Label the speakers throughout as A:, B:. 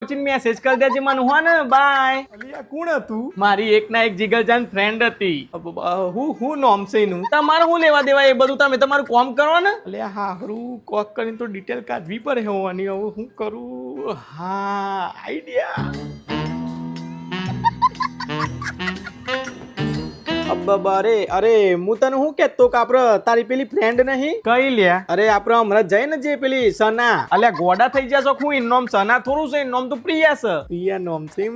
A: Message કરી દેજે મને હો ને બાય.
B: અલિયા કોણ હતું?
A: મારી એક ના એક જીગરજાન ફ્રેન્ડ હતી.
B: હું નોમ છે એનું?
A: તમારે શું લેવા દેવા એ બધું તમે તમારું કામ કરો ને.
B: અલ્યા હારું કોક કરીને તો ડિટેલ કાઢવી પડે હોવાની. હવે હું કરું? હા આઈડિયા. અરે હું તને શું કેતો કે આપડે તારી પેલી ફ્રેન્ડ નહીં?
A: કઈ લ્યા?
B: અરે આપડે હમણાં જઈ ને જે પેલી સના.
A: અલ્યા ગોડા થઈ જશો હું ઇનોમ સના થોડું છે ઇનોમ તો પ્રિયા છે.
B: પ્રિયા નોમ છે એમ?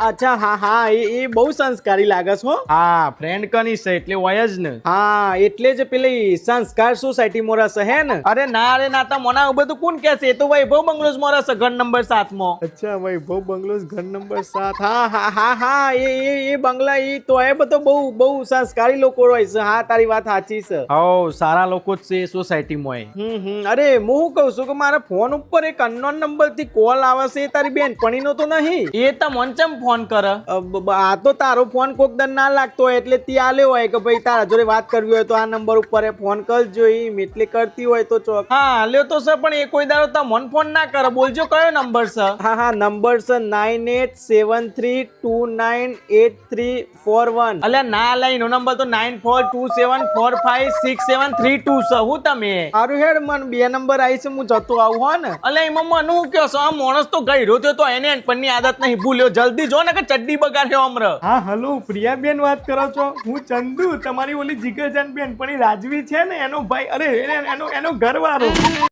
B: અચ્છા હા એ બહુ સંસ્કારી લાગે છે હો.
A: હા ફ્રેન્ડ કની છે એટલે હોય જ ને.
B: હા એટલે જ પેલી સંસ્કાર સોસાયટી માં રહેશે હે ને?
A: અરે ના તા મોના બધું કોણ કે છે? એ તો વૈભવ બંગલોઝ માં રહેશે ઘર નંબર 7 માં.
B: અચ્છા વૈભવ બંગલોઝ ઘર નંબર 7. હા એ બંગલા એ તો એ બધો બહુ સંસ્કારી લોકો હોય છે. હા તારી વાત સાચી છે.
A: હો સારા લોકો જ છે સોસાયટી માં.
B: અરે હું શું કહું છું કે મારા ફોન ઉપર એક અનનોન નંબર થી કોલ આવે છે. એ તારી બેનપણી નો તો નહીં?
A: એ તો મન ચમ ફોન કરે?
B: આ તો તારો ફોન કોક દન ના લાગતો હોય એટલે તી આલ્યો હોય કે ભાઈ તારા જોડે વાત કરવી હોય તો આ નંબર ઉપર ફોન કરજો. એમ એટલે કરતી હોય તો ચોક.
A: હા લ્યો તો સર પણ એ કોઈ દાડો તો મન ફોન ના કરે. બોલજો કયો નંબર છે?
B: હા નંબર છે 9873298341.
A: અલ્યા ના લાઈનો નંબર તો 9427456732 છે. હું તમે
B: સારું હેડ મન 2 નંબર આવી છે. હું જતો આવું હો ને.
A: અલ્યા એમાં મને હું કયો છો? આ માણસ તો ગયરો થયો તો એને એનપણની આદત નહીં. ભૂલ્યો જલ્દી જો ને કે ચડ્ડી બગાડ્યો અમર.
B: હા હલો પ્રિયાબેન વાત કરો છો? હું ચંદુ, તમારી ઓલી જીગરજાન બેન પણ રાજવી છે ને એનો ભાઈ. અરે એનો ઘરવાળો.